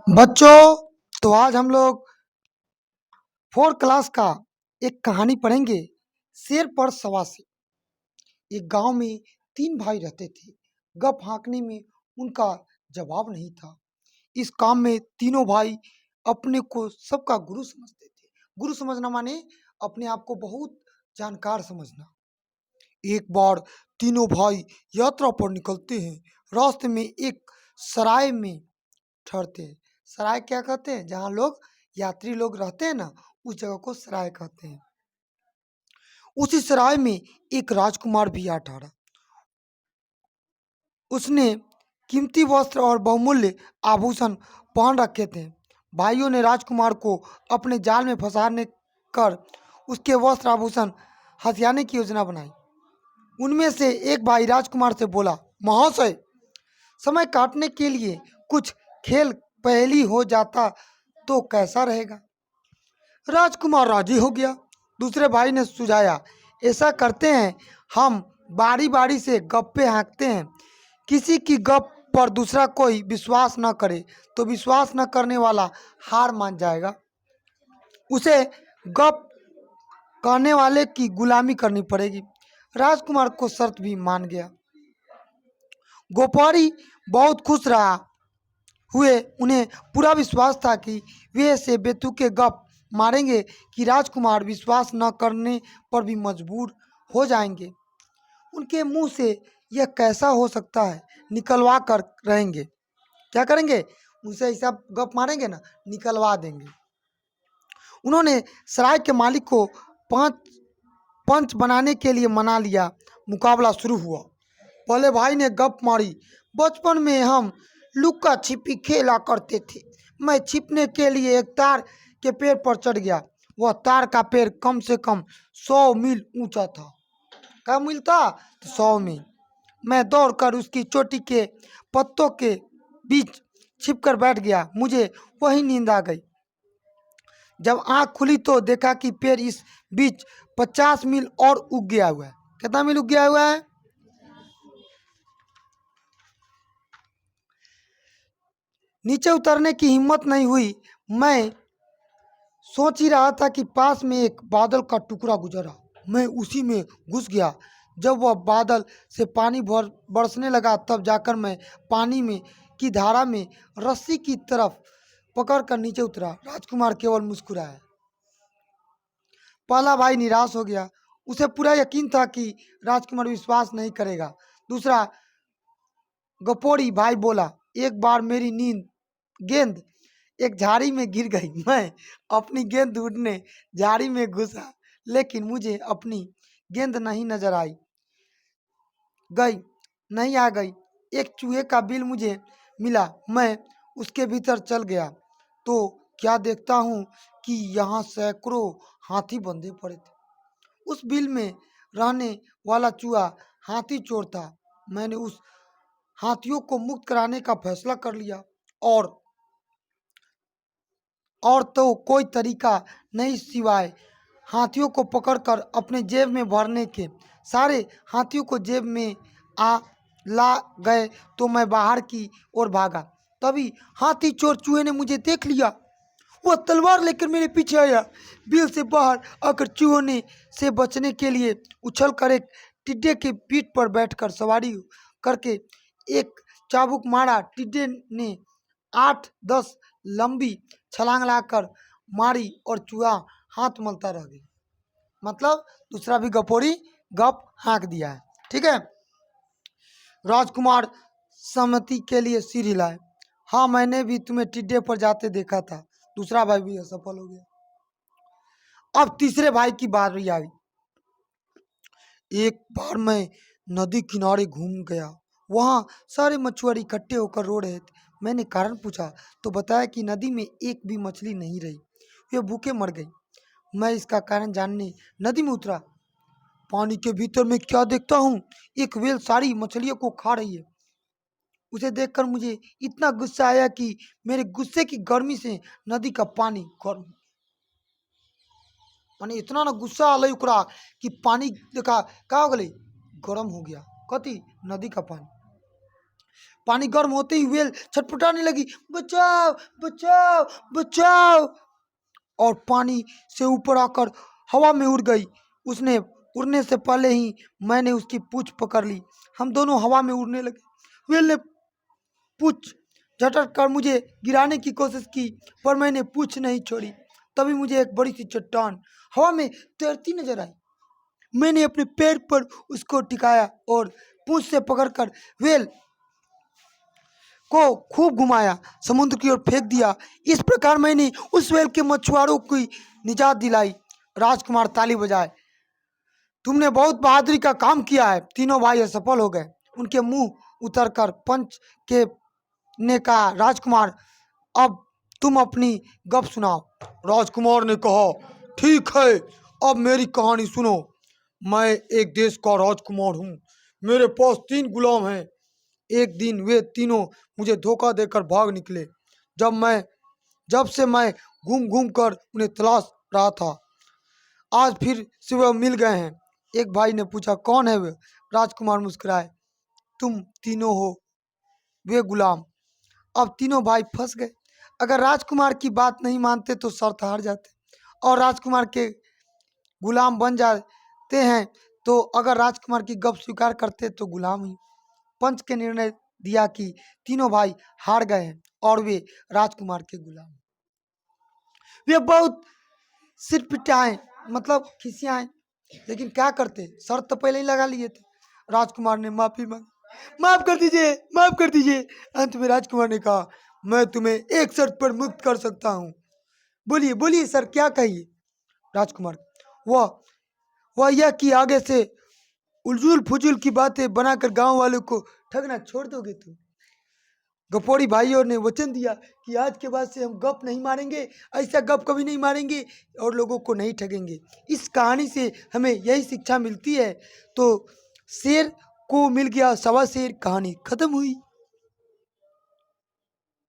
बच्चों, तो आज हम लोग 4 क्लास का एक कहानी पढ़ेंगे। शेर पर सवा शेर। एक गांव में 3 भाई रहते थे। गप हाँकने में उनका जवाब नहीं था। इस काम में तीनों भाई अपने को सबका गुरु समझते थे। गुरु समझना माने अपने आप को बहुत जानकार समझना। एक बार तीनों भाई यात्रा पर निकलते हैं। रास्ते में एक सराय में ठहरते हैं। सराय क्या कहते हैं? जहाँ लोग यात्री लोग रहते हैं ना, उस जगह को सराय कहते हैं। उसी सराय में एक राजकुमार भी आ ठहरा। उसने कीमती वस्त्र और बहुमूल्य आभूषण पहन रखे थे। भाइयों ने राजकुमार को अपने जाल में फंसाने कर उसके वस्त्र आभूषण हथियाने की योजना बनाई। उनमें से एक भाई राजकुमार से बोला, महाशय, समय काटने के लिए कुछ खेल पहेली हो जाता तो कैसा रहेगा? राजकुमार राजी हो गया। दूसरे भाई ने सुझाया, ऐसा करते हैं, हम बारी बारी से गप्पे हाँकते हैं। किसी की गप पर दूसरा कोई विश्वास न करे तो विश्वास न करने वाला हार मान जाएगा। उसे गप कहने वाले की गुलामी करनी पड़ेगी। राजकुमार को शर्त भी मान गया। गोपारी बहुत खुश रहा हुए। उन्हें पूरा विश्वास था कि वे ऐसे बेतुके गप मारेंगे कि राजकुमार विश्वास न करने पर भी मजबूर हो जाएंगे। उनके मुंह से यह कैसा हो सकता है, निकलवा कर रहेंगे। क्या करेंगे? उनसे ऐसा गप मारेंगे ना, निकलवा देंगे। उन्होंने सराय के मालिक को पांच पंच बनाने के लिए मना लिया। मुकाबला शुरू हुआ। पहले भाई ने गप मारी, बचपन में हम लुक्का छिपी खेला करते थे। मैं छिपने के लिए एक तार के पेड़ पर चढ़ गया। वह तार का पेड़ कम से कम 100 मील ऊंचा था। क्या मील था? तो 100 मील। मैं दौड़कर उसकी चोटी के पत्तों के बीच छिपकर बैठ गया। मुझे वही नींद आ गई। जब आंख खुली तो देखा कि पेड़ इस बीच 50 मील और उग गया हुआ है। कितना मील उग गया हुआ है? नीचे उतरने की हिम्मत नहीं हुई। मैं सोच ही रहा था कि पास में एक बादल का टुकड़ा गुजरा। मैं उसी में घुस गया। जब वह बादल से पानी बरसने लगा तब जाकर मैं पानी में की धारा में रस्सी की तरफ पकड़कर नीचे उतरा। राजकुमार केवल मुस्कुराया। पहला भाई निराश हो गया। उसे पूरा यकीन था कि राजकुमार विश्वास नहीं करेगा। दूसरा गपोरी भाई बोला, एक बार मेरी गेंद एक झाड़ी में गिर गई। मैं अपनी गेंद ढूंढने झाड़ी में घुसा, लेकिन मुझे अपनी गेंद गई नहीं आ गई। एक चूहे का बिल मुझे मिला। मैं उसके भीतर चल गया तो क्या देखता हूँ कि यहाँ सैकड़ों हाथी बंधे पड़े थे। उस बिल में रहने वाला चूहा हाथी चोर था। मैंने उस हाथियों को मुक्त कराने का फैसला कर लिया और तो कोई तरीका नहीं सिवाय हाथियों को पकड़कर अपने जेब में भरने के। सारे हाथियों को जेब में आ ला गए तो मैं बाहर की ओर भागा। तभी हाथी चोर चूहे ने मुझे देख लिया। वह तलवार लेकर मेरे पीछे आया। बिल से बाहर आकर चूहों ने से बचने के लिए उछल कर एक टिड्डे के पीठ पर बैठकर सवारी करके एक चाबुक मारा। टिड्डे ने 8-10 लंबी छलांग लाकर मारी और चूहा हाथ मलता रह गया। मतलब दूसरा भी गपोरी गप हाँक दिया है। ठीक है। राजकुमार सहमति के लिए सिर हिलाए। हाँ, मैंने भी तुम्हें टिड्डे पर जाते देखा था। दूसरा भाई भी असफल हो गया। अब तीसरे भाई की बारी आई। एक बार मैं नदी किनारे घूम गया। वहाँ सारे मछुआरे इकट्ठे होकर रो रहे थे। मैंने कारण पूछा तो बताया कि नदी में एक भी मछली नहीं रही, वे भूखे मर गई। मैं इसका कारण जानने नदी में उतरा। पानी के भीतर मैं क्या देखता हूँ, एक व्हेल सारी मछलियों को खा रही है। उसे देखकर मुझे इतना गुस्सा आया कि मेरे गुस्से की गर्मी से नदी का पानी गर्म, माने इतना ना गुस्सा आल ओकरा कि पानी देखा का हो गई, गर्म हो गया। कथी? नदी का पानी। पानी गर्म होते ही व्हेल छटपटाने लगी, बचाओ बचाओ बचाओ, और पानी से ऊपर आकर हवा में उड़ गई। उसने उड़ने से पहले ही मैंने उसकी पूंछ पकड़ ली। हम दोनों हवा में उड़ने लगे। व्हेल ने पूंछ झटक कर मुझे गिराने की कोशिश की, पर मैंने पूंछ नहीं छोड़ी। तभी मुझे एक बड़ी सी चट्टान हवा में तैरती नजर आई। मैंने अपने पैर पर उसको टिकाया और पूंछ से पकड़कर व्हेल को खूब घुमाया, समुद्र की ओर फेंक दिया। इस प्रकार मैंने उस व्हेल के मछुआरों की निजात दिलाई। राजकुमार ताली बजाए। तुमने बहुत बहादुरी का काम किया है। तीनों भाई असफल हो गए। उनके मुंह उतरकर पंच के ने कहा, राजकुमार अब तुम अपनी गप सुनाओ। राजकुमार ने कहा, ठीक है, अब मेरी कहानी सुनो। मैं एक देश का राजकुमार हूँ। मेरे पास 3 गुलाम हैं। एक दिन वे तीनों मुझे धोखा देकर भाग निकले। जब से मैं घूम घूम कर उन्हें तलाश रहा था। आज फिर से वह मिल गए हैं। एक भाई ने पूछा, कौन है वे? राजकुमार मुस्कुराए, तुम तीनों हो वे गुलाम। अब तीनों भाई फंस गए। अगर राजकुमार की बात नहीं मानते तो शर्त हार जाते और राजकुमार के गुलाम बन जाते हैं, तो अगर राजकुमार की गप स्वीकार करते तो गुलाम ही। पंच के निर्णय दिया कि तीनों भाई हार गए हैं और वे राजकुमार के गुलाम। वे बहुत सिर पिटाए, मतलब खिसियाए, लेकिन क्या करते, शर्त तो पहले ही लगा लिए थे। राजकुमार ने माफी मांगी, माफ कर दीजिए, माफ कर दीजिए। अंत में राजकुमार ने कहा, मैं तुम्हें एक शर्त पर मुक्त कर सकता हूँ। बोलिए बोलिए सर, क्या कहिए? राजकुमार, वह वह यह कि आगे से उलझुल फुजुल की बातें बनाकर गांव वालों को ठगना छोड़ दोगे तुम। गपोड़ी भाइयों ने वचन दिया कि आज के बाद से हम गप नहीं मारेंगे, ऐसा गप कभी नहीं मारेंगे और लोगों को नहीं ठगेंगे। इस कहानी से हमें यही शिक्षा मिलती है। तो शेर को मिल गया 1.25 शेर, कहानी खत्म हुई।